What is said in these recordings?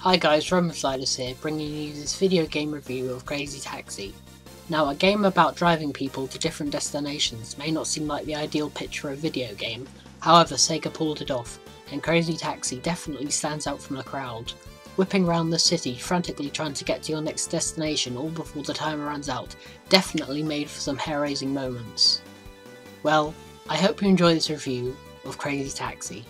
Hi guys, Reviewz here, bringing you this video game review of Crazy Taxi. Now, a game about driving people to different destinations may not seem like the ideal pitch for a video game, however Sega pulled it off, and Crazy Taxi definitely stands out from the crowd. Whipping around the city, frantically trying to get to your next destination all before the timer runs out, definitely made for some hair-raising moments. Well, I hope you enjoy this review of Crazy Taxi.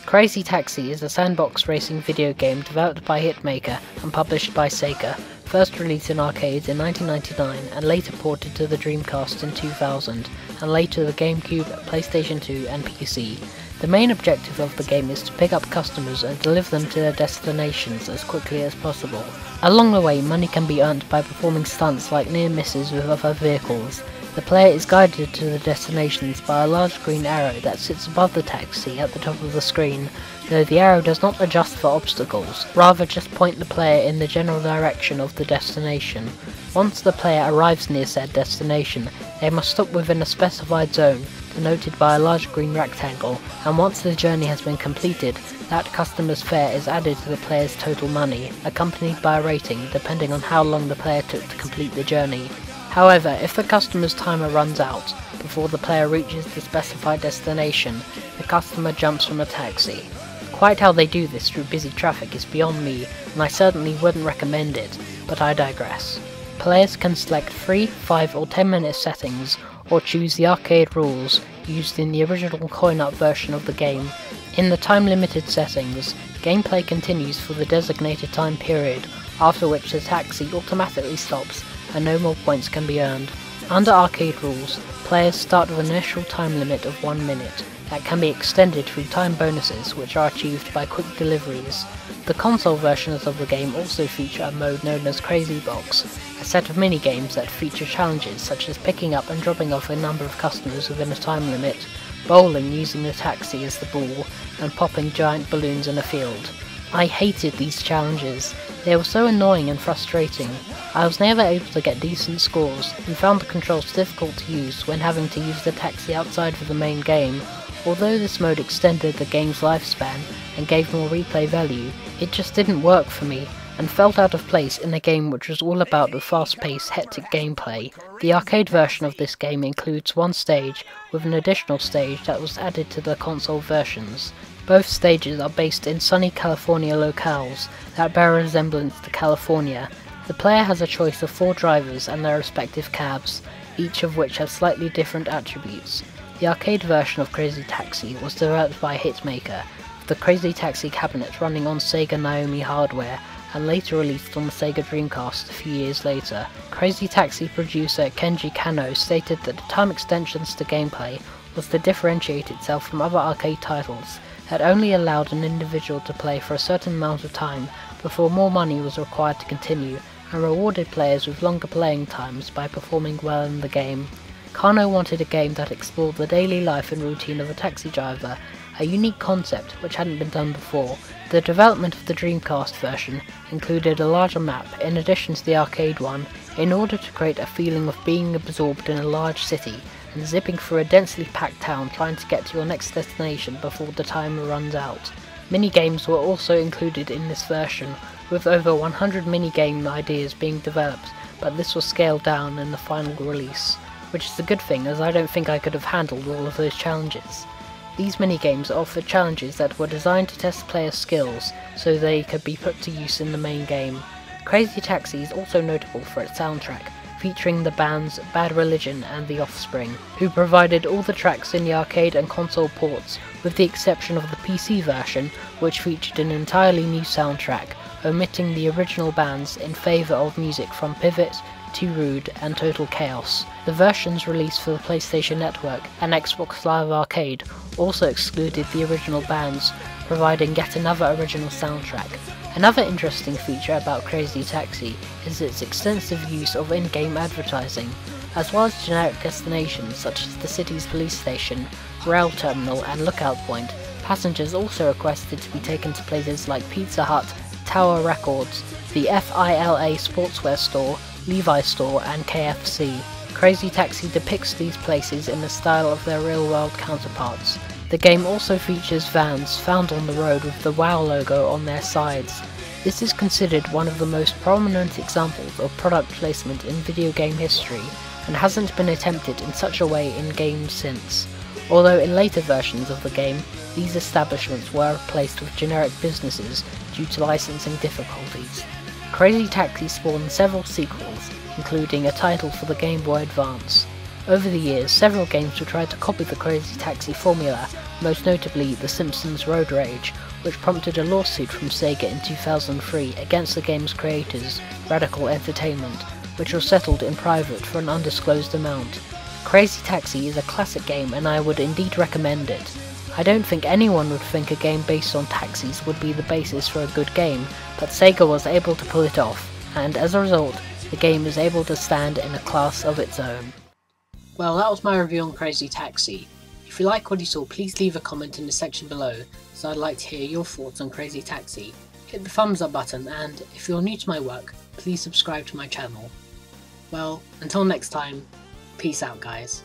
Crazy Taxi is a sandbox racing video game developed by Hitmaker and published by Sega, first released in arcades in 1999 and later ported to the Dreamcast in 2000, and later the GameCube, PlayStation 2 and PC. The main objective of the game is to pick up customers and deliver them to their destinations as quickly as possible. Along the way, money can be earned by performing stunts like near misses with other vehicles. The player is guided to the destinations by a large green arrow that sits above the taxi at the top of the screen, though the arrow does not adjust for obstacles, rather just point the player in the general direction of the destination. Once the player arrives near said destination, they must stop within a specified zone, denoted by a large green rectangle, and once the journey has been completed, that customer's fare is added to the player's total money, accompanied by a rating depending on how long the player took to complete the journey. However, if the customer's timer runs out before the player reaches the specified destination, the customer jumps from a taxi. Quite how they do this through busy traffic is beyond me, and I certainly wouldn't recommend it, but I digress. Players can select 3, 5 or 10-minute settings, or choose the arcade rules used in the original coin-up version of the game. In the time-limited settings, gameplay continues for the designated time period, after which the taxi automatically stops and no more points can be earned. Under arcade rules, players start with an initial time limit of 1 minute that can be extended through time bonuses which are achieved by quick deliveries. The console versions of the game also feature a mode known as Crazy Box, a set of mini-games that feature challenges such as picking up and dropping off a number of customers within a time limit, bowling using the taxi as the ball, and popping giant balloons in a field. I hated these challenges. They were so annoying and frustrating. I was never able to get decent scores and found the controls difficult to use when having to use the taxi outside of the main game. Although this mode extended the game's lifespan and gave more replay value, it just didn't work for me and felt out of place in a game which was all about the fast-paced, hectic gameplay. The arcade version of this game includes one stage with an additional stage that was added to the console versions. Both stages are based in sunny California locales that bear a resemblance to California. The player has a choice of 4 drivers and their respective cabs, each of which has slightly different attributes. The arcade version of Crazy Taxi was developed by Hitmaker, with the Crazy Taxi cabinet running on Sega Naomi hardware, and later released on the Sega Dreamcast a few years later. Crazy Taxi producer Kenji Kano stated that the time extensions to gameplay was to differentiate itself from other arcade titles that only allowed an individual to play for a certain amount of time before more money was required to continue, and rewarded players with longer playing times by performing well in the game. Kano wanted a game that explored the daily life and routine of a taxi driver, a unique concept which hadn't been done before. The development of the Dreamcast version included a larger map in addition to the arcade one, in order to create a feeling of being absorbed in a large city and zipping through a densely packed town trying to get to your next destination before the timer runs out. Minigames were also included in this version, with over 100 minigame ideas being developed, but this was scaled down in the final release, which is a good thing as I don't think I could have handled all of those challenges. These minigames offered challenges that were designed to test players' skills so they could be put to use in the main game. Crazy Taxi is also notable for its soundtrack, featuring the bands Bad Religion and The Offspring, who provided all the tracks in the arcade and console ports, with the exception of the PC version, which featured an entirely new soundtrack, omitting the original bands in favour of music from Pivot, Too Rude and Total Chaos. The versions released for the PlayStation Network and Xbox Live Arcade also excluded the original bands, providing yet another original soundtrack. Another interesting feature about Crazy Taxi is its extensive use of in-game advertising. As well as generic destinations such as the city's police station, rail terminal and lookout point, passengers also requested to be taken to places like Pizza Hut, Tower Records, the FILA Sportswear Store, Levi's Store and KFC. Crazy Taxi depicts these places in the style of their real-world counterparts. The game also features vans found on the road with the WoW logo on their sides. This is considered one of the most prominent examples of product placement in video game history, and hasn't been attempted in such a way in games since, although in later versions of the game, these establishments were replaced with generic businesses due to licensing difficulties. Crazy Taxi spawned several sequels, including a title for the Game Boy Advance. Over the years, several games were tried to copy the Crazy Taxi formula, most notably The Simpsons Road Rage, which prompted a lawsuit from Sega in 2003 against the game's creators, Radical Entertainment, which was settled in private for an undisclosed amount. Crazy Taxi is a classic game and I would indeed recommend it. I don't think anyone would think a game based on taxis would be the basis for a good game, but Sega was able to pull it off, and as a result, the game is able to stand in a class of its own. Well, that was my review on Crazy Taxi. If you like what you saw, please leave a comment in the section below, so I'd like to hear your thoughts on Crazy Taxi. Hit the thumbs up button, and if you're new to my work, please subscribe to my channel. Well, until next time, peace out guys.